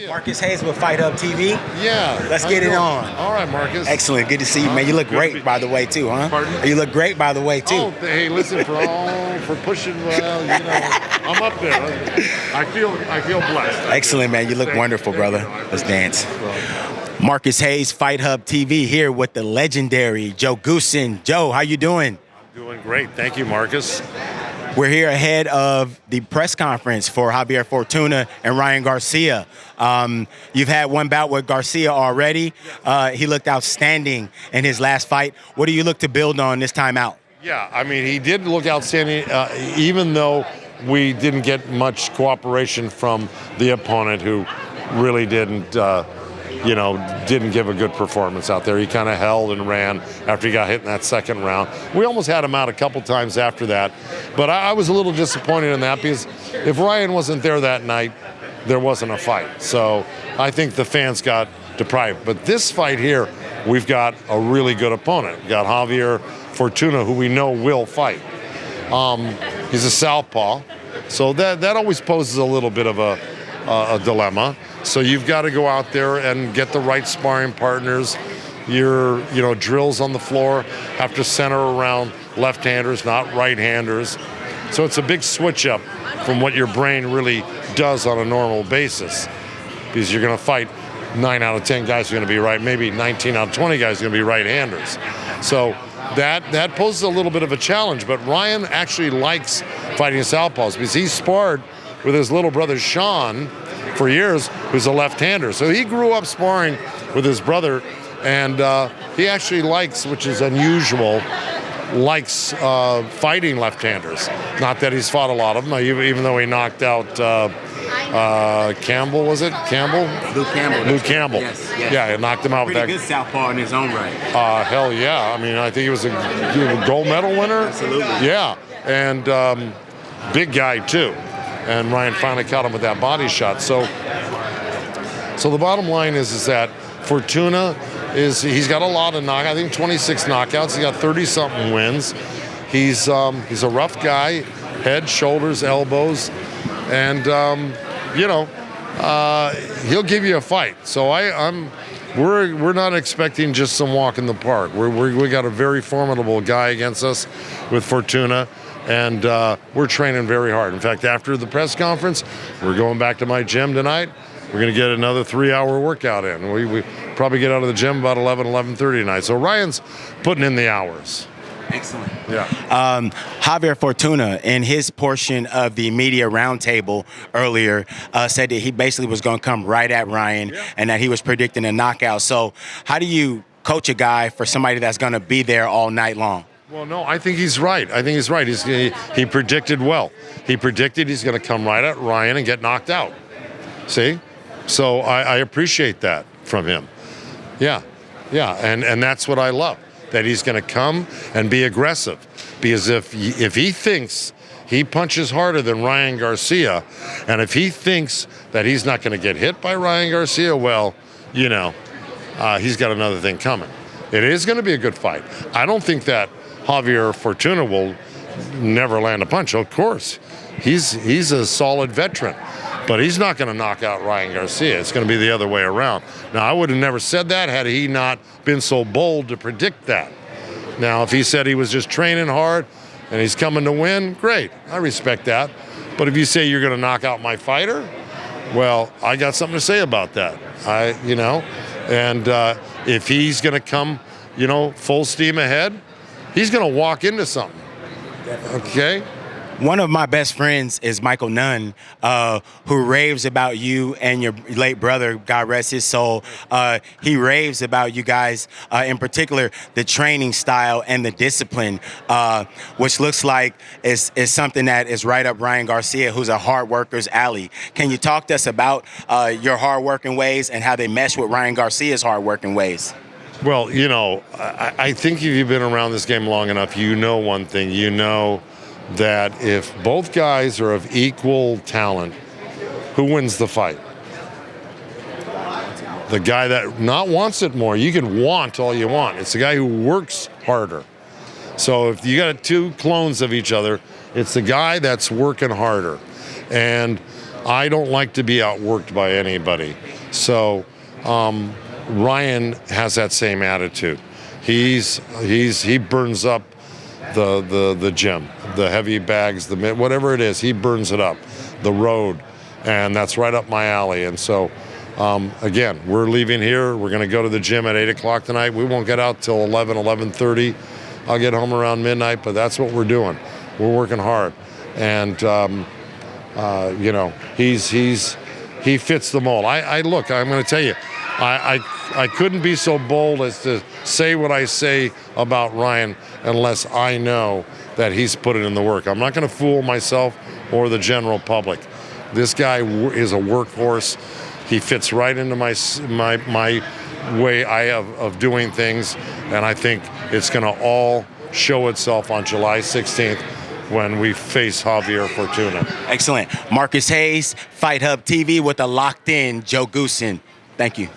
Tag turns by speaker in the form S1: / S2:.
S1: Marcus Hayes with Fight Hub TV.
S2: Yeah.
S1: Let's get it on.
S2: All right, Marcus.
S1: Excellent. Good to see you, man. You look great, by the way, too, huh?
S2: Pardon?
S1: You look great, by the way, too.
S2: Oh, hey, listen, for pushing, I'm up there. I feel blessed.
S1: Excellent, man. You look wonderful, brother. Let's dance. Marcus Hayes, Fight Hub TV, here with the legendary Joe Goossen. Joe, how you doing?
S2: I'm doing great. Thank you, Marcus.
S1: We're here ahead of the press conference for Javier Fortuna and Ryan Garcia. You've had one bout with Garcia already. He looked outstanding in his last fight. What do you look to build on this time out?
S2: Yeah, I mean, he did look outstanding, even though we didn't get much cooperation from the opponent, who really didn't give a good performance out there. He kind of held and ran after he got hit in that second round. We almost had him out a couple times after that, but I was a little disappointed in that because if Ryan wasn't there that night, there wasn't a fight. So I think the fans got deprived. But this fight here, we've got a really good opponent. We've got Javier Fortuna, who we know will fight. He's a southpaw, so that always poses a little bit of a dilemma. So you've got to go out there and get the right sparring partners. Your drills on the floor have to center around left-handers, not right-handers. So it's a big switch up from what your brain really does on a normal basis, because you're going to fight 9 out of 10 guys are going to be right, maybe 19 out of 20 guys are going to be right-handers. So that poses a little bit of a challenge. But Ryan actually likes fighting southpaws because he sparred with his little brother Sean for years, who's a left-hander. So he grew up sparring with his brother, and he actually likes, which is unusual, fighting left-handers. Not that he's fought a lot of them, even though he knocked out Campbell, was it? Campbell? Luke Campbell.
S1: Yes.
S2: Yeah, he knocked him out with that.
S1: Pretty good southpaw in his own right.
S2: Hell yeah. I mean, I think he was a gold medal winner.
S1: Absolutely.
S2: Yeah, and big guy too. And Ryan finally caught him with that body shot. So the bottom line is that Fortuna he's got a lot of I think 26 knockouts. He's got 30-something wins. He's a rough guy, head, shoulders, elbows, and he'll give you a fight. So we're not expecting just some walk in the park. We got a very formidable guy against us with Fortuna. And we're training very hard. In fact, after the press conference, we're going back to my gym tonight. We're going to get another 3-hour workout in. We probably get out of the gym about 11:30 tonight. So Ryan's putting in the hours.
S1: Excellent.
S2: Yeah.
S1: Javier Fortuna, in his portion of the media roundtable earlier, said that he basically was going to come right at Ryan and that he was predicting a knockout. So how do you coach a guy for somebody that's going to be there all night long?
S2: Well, no, I think he's right. He predicted well. He predicted he's going to come right at Ryan and get knocked out. See? So I appreciate that from him. Yeah, and that's what I love, that he's going to come and be aggressive. Because if he thinks he punches harder than Ryan Garcia, and if he thinks that he's not going to get hit by Ryan Garcia, well, he's got another thing coming. It is going to be a good fight. I don't think that Javier Fortuna will never land a punch. Of course, he's a solid veteran, but he's not going to knock out Ryan Garcia. It's going to be the other way around. Now, I would have never said that had he not been so bold to predict that. Now, if he said he was just training hard and he's coming to win, great. I respect that. But if you say you're going to knock out my fighter, well, I got something to say about that. And if he's going to come, full steam ahead, he's going to walk into something. Okay?
S1: One of my best friends is Michael Nunn, who raves about you and your late brother, God rest his soul. He raves about you guys, in particular, the training style and the discipline, which looks like is something that is right up Ryan Garcia, who's a hard worker's alley. Can you talk to us about your hard working ways and how they mesh with Ryan Garcia's hard working ways?
S2: Well, I think if you've been around this game long enough, you know one thing. You know that if both guys are of equal talent, who wins the fight? The guy that not wants it more. You can want all you want. It's the guy who works harder. So if you got two clones of each other, it's the guy that's working harder. And I don't like to be outworked by anybody. So Ryan has that same attitude. He burns up the gym, the heavy bags, whatever it is, he burns it up, the road, and that's right up my alley. And so, again, we're leaving here. We're going to go to the gym at 8 o'clock tonight. We won't get out till 11:30. I'll get home around midnight, but that's what we're doing. We're working hard, and he fits the mold. Look, I'm going to tell you, I couldn't be so bold as to say what I say about Ryan unless I know that he's put it in the work. I'm not going to fool myself or the general public. This guy is a workhorse. He fits right into my way of doing things, and I think it's going to all show itself on July 16th when we face Javier Fortuna.
S1: Excellent. Marcus Hayes, Fight Hub TV with a locked-in Joe Goossen. Thank you.